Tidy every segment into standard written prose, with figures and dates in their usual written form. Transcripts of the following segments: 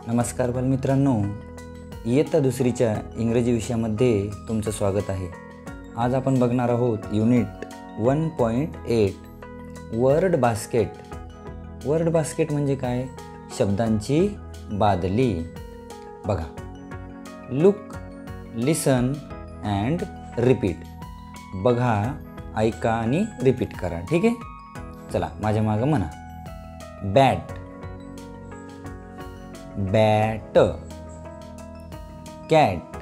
नमस्कार बालमित्रांनो, इयत्ता दुसरीच्या इंग्रजी विषयामध्ये तुमचं स्वागत आहे। आज आपण बघणार आहोत unit 1.8 word basket. Word basket म्हणजे काय? शब्दांची बादली। बघा, लुक, लिसन अँड रिपीट। बघा, ऐका आणि रिपीट करा, ठीक आहे? चला माझ्या मागं म्हणा। Bat, bat, cat,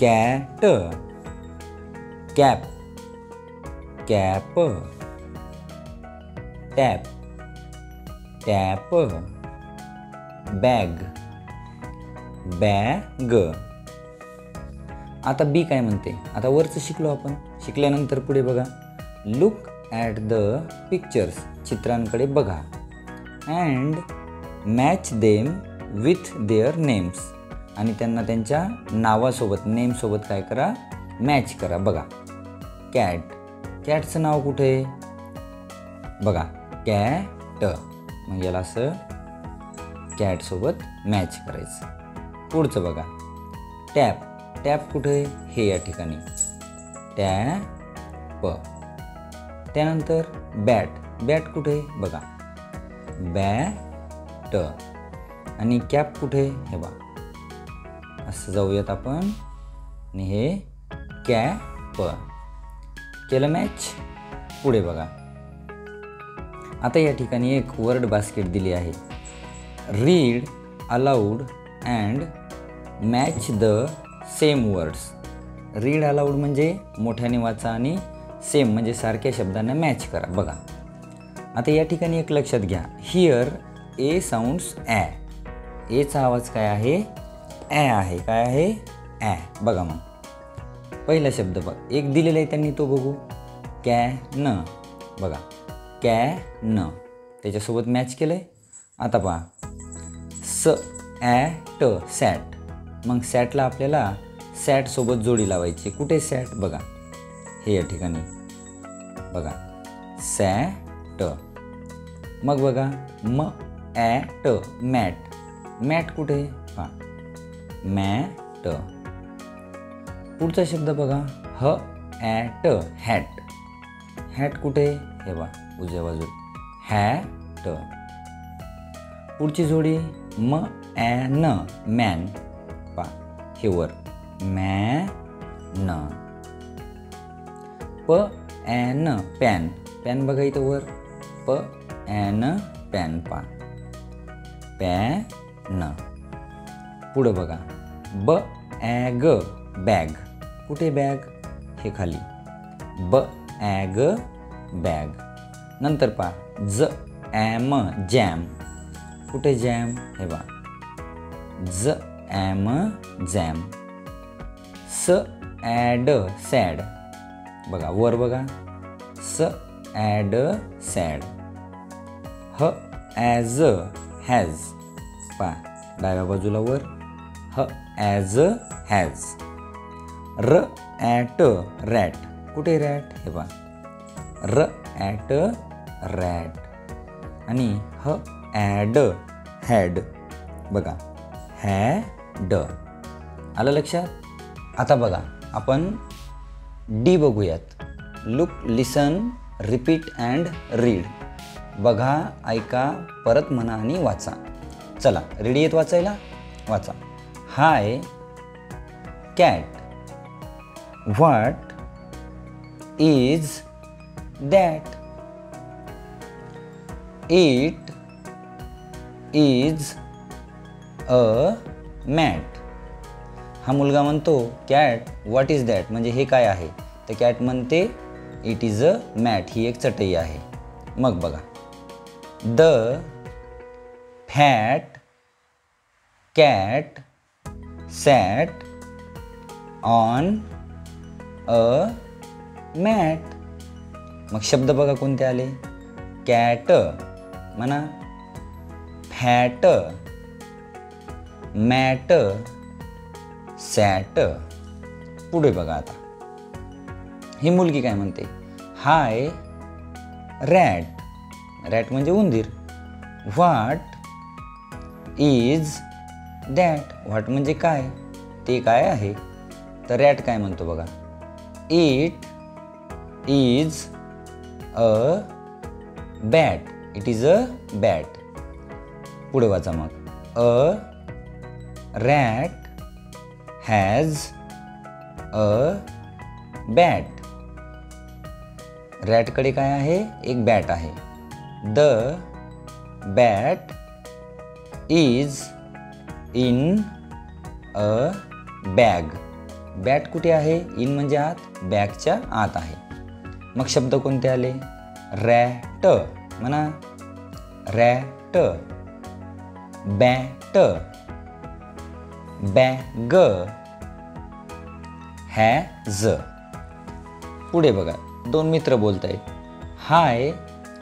cat, cap, cap, tap, tap, bag, bag. आता बी काय म्हणते? आता वरचं शिकलो आपण। शिकल्यानंतर पुढे बघा, लुक ॲट द पिक्चर्स, चित्रांकडे बघा, and match them with their names, आणि त्यांना त्यांच्या नावासोबत, नेमसोबत काय करा? मॅच करा। बघा, कॅट, कॅटचं नाव कुठे आहे? बघा, कॅट, मग याला असं कॅटसोबत मॅच करायचं। पुढचं बघा, टॅप, टॅप कुठे? हे या ठिकाणी, टॅप। त्यानंतर बॅट, बॅट कुठे? बघा, बॅट। आणि कॅप कुठे? हे बघा, असं जाऊयात आपण, आणि हे कॅप केलं मॅच। पुढे बघा, आता या ठिकाणी एक वर्ड बास्केट दिली आहे। Read aloud and match the same words. Read aloud म्हणजे मोठ्याने वाचा, आणि सेम म्हणजे सारख्या शब्दांना मॅच करा। बघा, आता या ठिकाणी एक लक्षात घ्या, हिअर ए साऊंड्स ॲ, एचा आवाज काय आहे? ॲ आहे। काय आहे? ॲ। बघा, मग पहिला शब्द बघ, एक दिलेला आहे त्यांनी, तो बघू, कॅन। बघा, कॅन, त्याच्यासोबत मॅच केलं आहे। आता पहा, स ॲट, सॅट, मग सॅटला आपल्याला सॅटसोबत जोडी लावायची। कुठे सॅट? बघा, हे या ठिकाणी, बघा, सॅट। मग बघा, म ॲट, मॅट, मॅट कुठे? पहा, मॅट। पुढचा शब्द बघा, ह ॲट, हॅट, हॅट कुठे? हे बघा, उजव्या बाजूला, हॅट। पुढची जोडी, म ॲन, मॅन, पहा, हे वर, मॅन। प ॲन, पॅन, पॅन बघा इथं वर, प ॲन, पॅन, पहा, पॅन। पुढं बघा, ब ॲग, बॅग, कुठे बॅग? हे खाली, ब ॲग, बॅग। नंतर पहा, ज ॲम, जॅम, कुठे जॅम? हे बघा, ज ॲम, जॅम। स ॲड, सॅड, बघा वर बघा, स ॲड, सॅड। ह ॲज, हॅज, पहा डाव्या बाजूला वर, ह ॲज, हॅज। र ॲट, रॅट, कुठे रॅट? हे पहा, र ॲट, रॅट। आणि ह ॲड, हॅड, बघा, हॅड। आलं लक्षात? आता बघा, आपण डी बघूयात। Look, listen, repeat and read. बघा, ऐका, परत म्हणा आणि वाचा। चला, रेडी आहेत वाचायला? वाचा। Hi cat, what is that? It is a mat. हा मुलगा म्हणतो, कॅट, व्हॉट इज दॅट, म्हणजे हे काय आहे? तर कॅट म्हणते, इट इज अ मॅट, ही एक चटई आहे। मग बघा, the fat cat sat on a mat. मग शब्द बघा कोणते आले? कॅट म्हणा, फॅट, मॅट, सॅट। पुढे बघा, आता ही मुलगी काय म्हणते? हाय रॅट, रॅट म्हणजे उंदीर. What is that. व्हॉट म्हणजे काय, ते काय आहे. तर रॅट काय म्हणतो बघा. It is a bat. It is a bat. पुढे वाचा मग. अ रॅट हॅज अ बॅट. रॅटकडे काय आहे, एक बॅट आहे. The bat is in a bag. Bat कुठे आहे, इन म्हणजे आत, बॅगच्या आत आहे. मग शब्द कोणते आले, रॅट म्हणा. Rat, bat, bag, has. पुढे बघा, दोन मित्र बोलत आहेत. हाय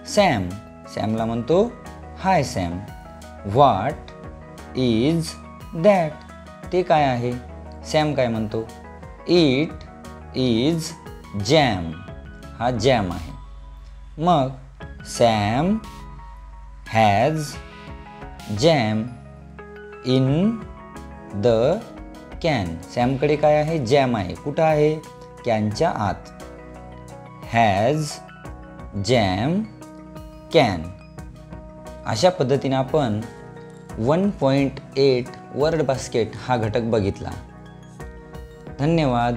सॅम. सॅमला म्हणतो hi Sam. What is that. ते काय आहे. सॅम काय म्हणतो, इट इज जॅम. हा जॅम आहे. मग Sam has jam in the can. सॅमकडे काय आहे, जॅम आहे. कुठं आहे, कॅनच्या आत. Has jam can. अशा पद्धतीने आपण 1.8 वर्ड बास्केट हा घटक बघितला. धन्यवाद.